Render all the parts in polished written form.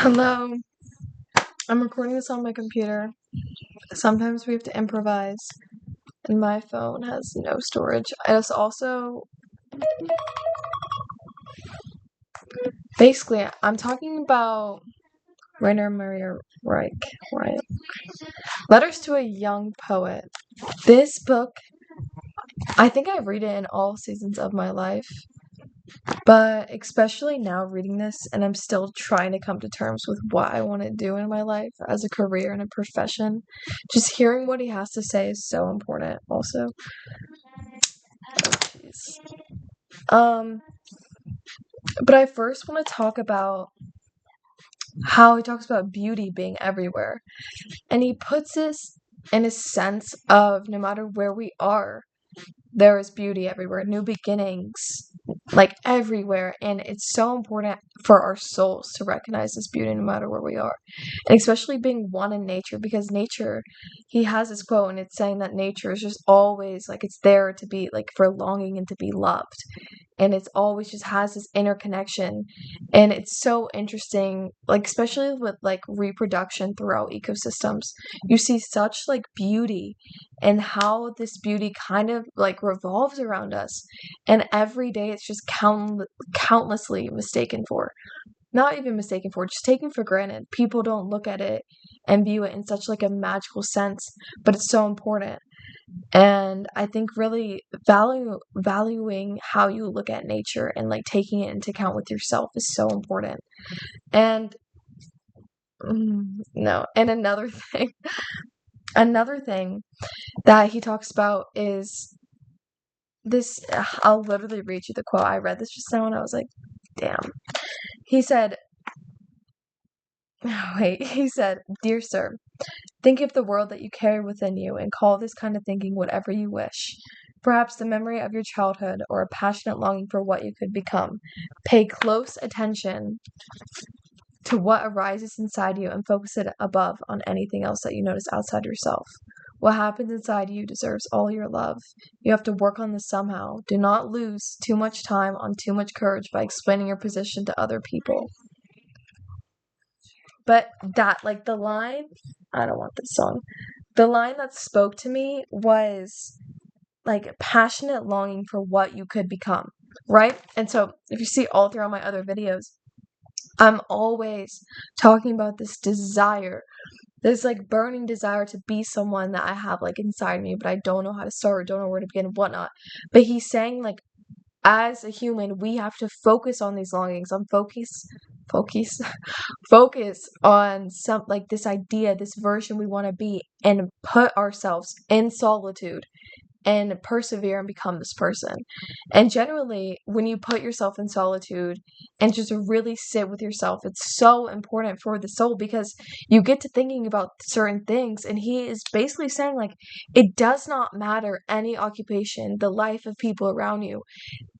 Hello, I'm recording this on my computer. Sometimes we have to improvise, and my phone has no storage. It's also basically I'm talking about Rainer Maria Reich. Right? Letters to a Young Poet. This book, I think I read it in all seasons of my life, but especially now reading this, and I'm still trying to come to terms with what I want to do in my life as a career and a profession. Just hearing what he has to say is so important. Also, jeez. Um, but I first want to talk about how he talks about beauty being everywhere. And he puts this in a sense of no matter where we are, there is beauty everywhere, new beginnings, like everywhere. And it's so important for our souls to recognize this beauty no matter where we are. And especially being one in nature, because nature, he has this quote, and it's saying that nature is just always like it's there to be like for longing and to be loved. And it's always just has this interconnection, and it's so interesting, like especially with like reproduction throughout ecosystems, you see such like beauty and how this beauty kind of like revolves around us, and every day it's just countlessly mistaken for, not even mistaken for, just taken for granted. People don't look at it and view it in such like a magical sense, but it's so important. And I think really valuing how you look at nature and like taking it into account with yourself is so important. And no, and another thing that he talks about is this. I'll literally read you the quote. I read this just now and I was like, damn. He said, wait, he said, "Dear sir, think of the world that you carry within you and call this kind of thinking whatever you wish. Perhaps the memory of your childhood or a passionate longing for what you could become. Pay close attention to what arises inside you and focus it above on anything else that you notice outside yourself. What happens inside you deserves all your love. You have to work on this somehow. Do not lose too much time on too much courage by explaining your position to other people." But that, like the line, I don't want this song. The line that spoke to me was like passionate longing for what you could become, right? And so if you see all throughout my other videos, I'm always talking about this desire, this like burning desire to be someone that I have like inside me, but I don't know how to start, don't know where to begin, whatnot. But he's saying like as a human, we have to focus on these longings, on focus, focus on some like this idea, this version we want to be, and put ourselves in solitude and persevere and become this person. And generally, when you put yourself in solitude and just really sit with yourself, it's so important for the soul because you get to thinking about certain things. And he is basically saying, like, it does not matter any occupation, the life of people around you.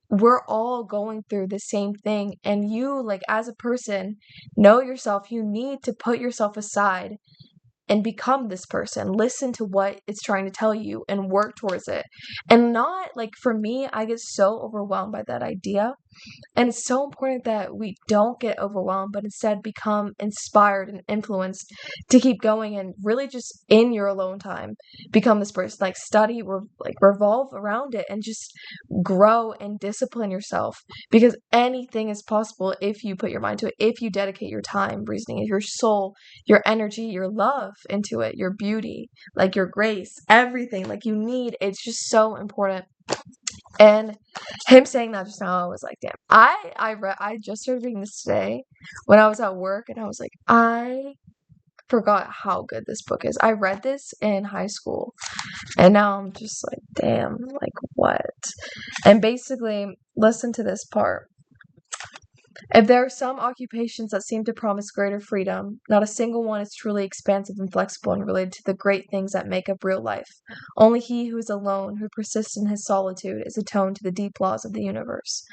We're all going through the same thing. And you, like, as a person, know yourself. You need to put yourself aside and become this person. Listen to what it's trying to tell you and work towards it. And not like for me, I get so overwhelmed by that idea. And it's so important that we don't get overwhelmed, but instead become inspired and influenced to keep going and really just in your alone time become this person. Like study, like revolve around it and just grow and discipline yourself because anything is possible if you put your mind to it, if you dedicate your time, reasoning, your soul, your energy, your love into it, your beauty, like your grace, everything like you need. It's just so important. And him saying that just now, I was like, damn. I just started reading this today when I was at work, and I was like, I forgot how good this book is. I read this in high school, and now I'm just like, damn, like what? And basically, listen to this part. If there are some occupations that seem to promise greater freedom, not a single one is truly expansive and flexible and related to the great things that make up real life. Only he who is alone, who persists in his solitude, is attuned to the deep laws of the universe.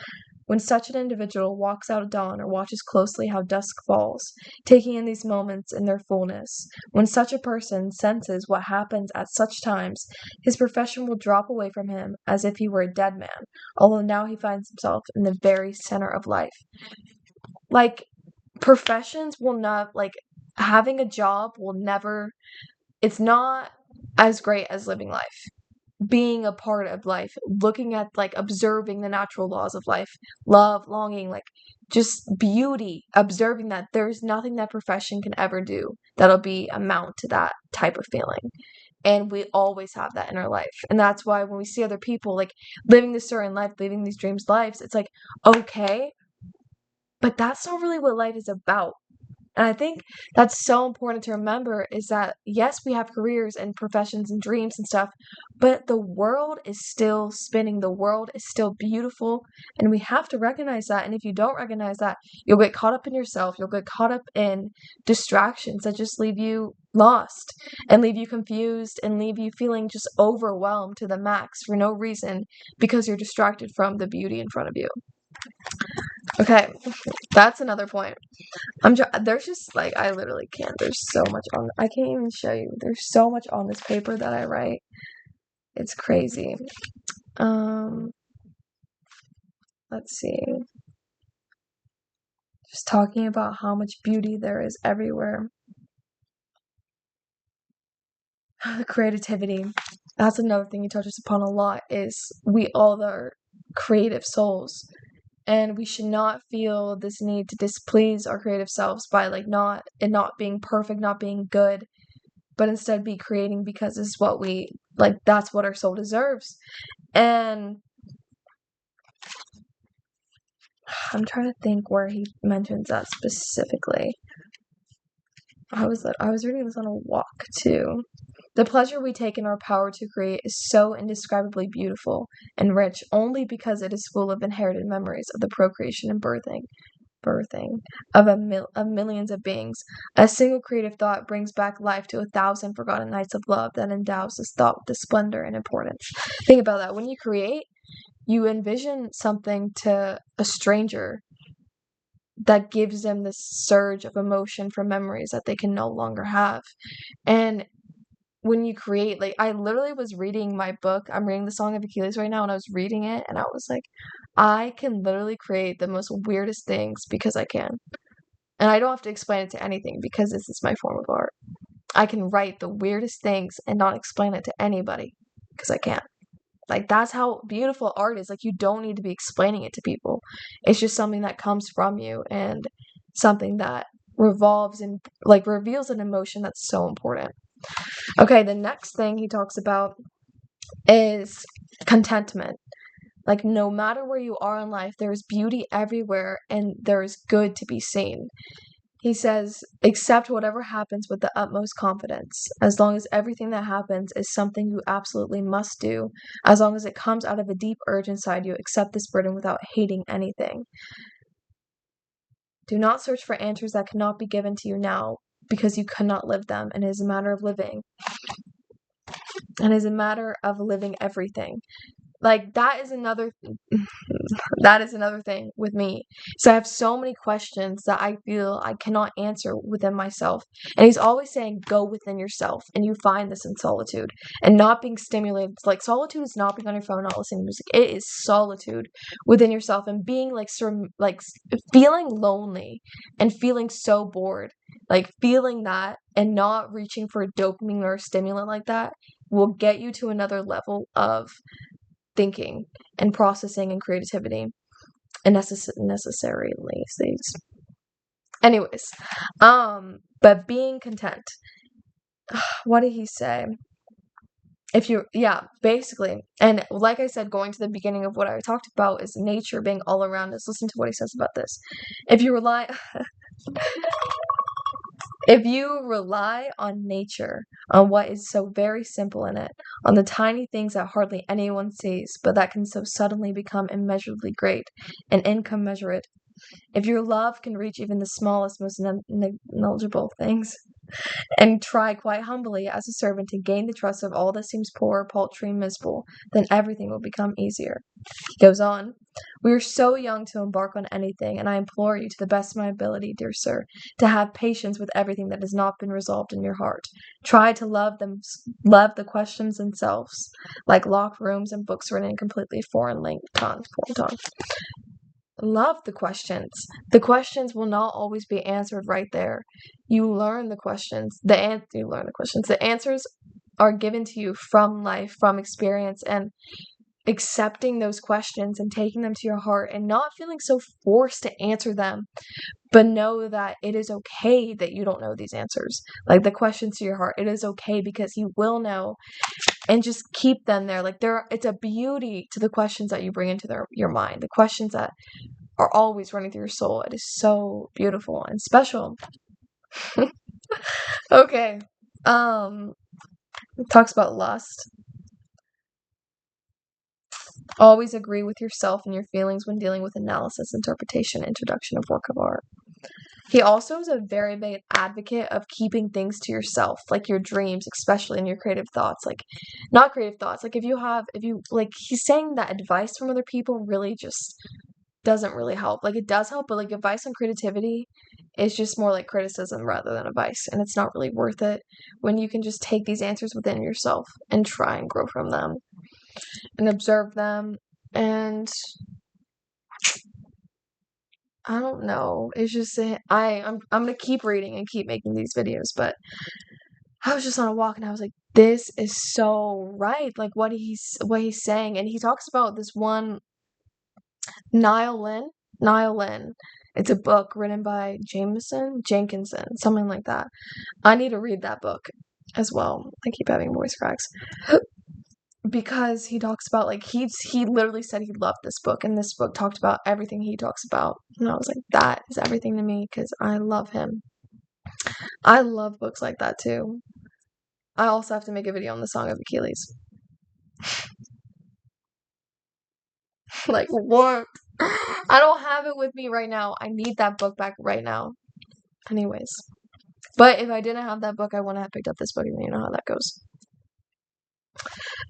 When such an individual walks out at dawn or watches closely how dusk falls, taking in these moments in their fullness, when such a person senses what happens at such times, his profession will drop away from him as if he were a dead man, although now he finds himself in the very center of life. Like, professions will not, like, having a job will never, it's not as great as living life. Being a part of life, looking at, like, observing the natural laws of life, love, longing, like, just beauty, observing that there's nothing that profession can ever do that'll be amount to that type of feeling. And we always have that in our life. And that's why when we see other people, like, living this certain life, living these dreams lives, it's like, okay, but that's not really what life is about. And I think that's so important to remember is that, yes, we have careers and professions and dreams and stuff, but the world is still spinning. The world is still beautiful, and we have to recognize that. And if you don't recognize that, you'll get caught up in yourself. You'll get caught up in distractions that just leave you lost and leave you confused and leave you feeling just overwhelmed to the max for no reason because you're distracted from the beauty in front of you. Okay, that's another point. There's just, like, I literally can't. There's so much on. I can't even show you. There's so much on this paper that I write. It's crazy. Let's see. Just talking about how much beauty there is everywhere. The creativity. That's another thing he touches upon a lot, is we all are creative souls. And we should not feel this need to displease our creative selves by, like, not being perfect, not being good, but instead be creating because this is what we, like, that's what our soul deserves. And I'm trying to think where he mentions that specifically. I was reading this on a walk too. The pleasure we take in our power to create is so indescribably beautiful and rich only because it is full of inherited memories of the procreation and birthing of millions of beings. A single creative thought brings back life to 1,000 forgotten nights of love that endows this thought with the splendor and importance. Think about that. When you create, you envision something to a stranger that gives them this surge of emotion from memories that they can no longer have. And when you create, like, I literally was reading my book. I'm reading The Song of Achilles right now, and I was reading it, and I was like, I can literally create the most weirdest things because I can. And I don't have to explain it to anything because this is my form of art. I can write the weirdest things and not explain it to anybody because I can. Like, that's how beautiful art is. Like, you don't need to be explaining it to people. It's just something that comes from you and something that revolves and, like, reveals an emotion that's so important. Okay, the next thing he talks about is contentment. Like, no matter where you are in life, there's beauty everywhere and there's good to be seen. He says, accept whatever happens with the utmost confidence, as long as everything that happens is something you absolutely must do, as long as it comes out of a deep urge inside you, accept this burden without hating anything. Do not search for answers that cannot be given to you now, because you cannot live them, and it is a matter of living. And it is a matter of living everything. Like, that is another thing with me. So I have so many questions that I feel I cannot answer within myself. And he's always saying, go within yourself. And you find this in solitude. And not being stimulated. Like, solitude is not being on your phone, not listening to music. It is solitude within yourself. And being, like, feeling lonely. And feeling so bored. Like, feeling that and not reaching for a dopamine or a stimulant like that will get you to another level of thinking and processing and creativity and necessarily things. Anyways, but being content. What did he say? Basically, and like I said, going to the beginning of what I talked about is nature being all around us. Listen to what he says about this. If you rely on nature, on what is so very simple in it, on the tiny things that hardly anyone sees, but that can so suddenly become immeasurably great and incommensurate, if your love can reach even the smallest, most negligible things, and try quite humbly as a servant to gain the trust of all that seems poor, paltry, and miserable, then everything will become easier. He goes on, we are so young to embark on anything, and I implore you to the best of my ability, dear sir, to have patience with everything that has not been resolved in your heart. Try to love the questions themselves, like locked rooms and books written in completely foreign tongues. love the questions. The questions will not always be answered right there. You learn the questions. You learn the questions. The answers are given to you from life, from experience, and accepting those questions and taking them to your heart and not feeling so forced to answer them, but know that it is okay that you don't know these answers. Like the questions to your heart, it is okay because you will know, and just keep them there. Like it's a beauty to the questions that you bring into your mind, the questions that are always running through your soul. It is so beautiful and special. Okay. It talks about lust. Always agree with yourself and your feelings when dealing with analysis, interpretation, introduction of work of art. He also is a very big advocate of keeping things to yourself, like your dreams, especially in your creative thoughts. Like, not creative thoughts. Like, he's saying that advice from other people really just doesn't really help. Like, it does help, but like advice on creativity is just more like criticism rather than advice, and it's not really worth it when you can just take these answers within yourself and try and grow from them and observe them. And I don't know. It's just I'm gonna keep reading and keep making these videos, but I was just on a walk and I was like, this is so right. Like what he's saying, and he talks about this one Niall Lynn. It's a book written by Jenkinson, something like that. I need to read that book as well. I keep having voice cracks. Because he talks about, like, he literally said he loved this book, and this book talked about everything he talks about. And I was like, that is everything to me, because I love him. I love books like that, too. I also have to make a video on the Song of Achilles. Like, what? I don't have it with me right now. I need that book back right now. Anyways. But if I didn't have that book, I wouldn't have picked up this book, and you know how that goes.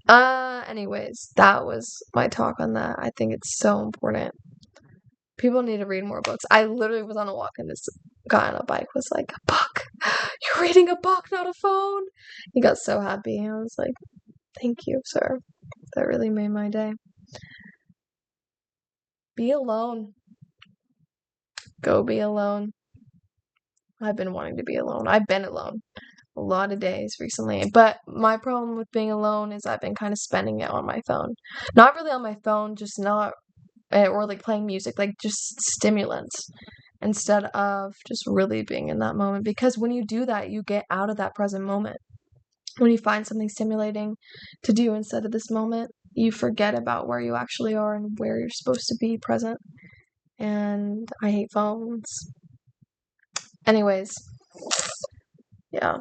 Anyways, that was my talk on that. I think it's so important. People need to read more books. I literally was on a walk and this guy on a bike was like, a book? You're reading a book, not a phone? He got so happy. I was like, thank you, sir. That really made my day. Be alone. Go be alone. I've been wanting to be alone. I've been alone a lot of days recently. But my problem with being alone is I've been kind of spending it on my phone. Not really on my phone, just not, or like playing music, like just stimulants instead of just really being in that moment. Because when you do that, you get out of that present moment. When you find something stimulating to do instead of this moment, you forget about where you actually are and where you're supposed to be present. And I hate phones. Anyways, yeah.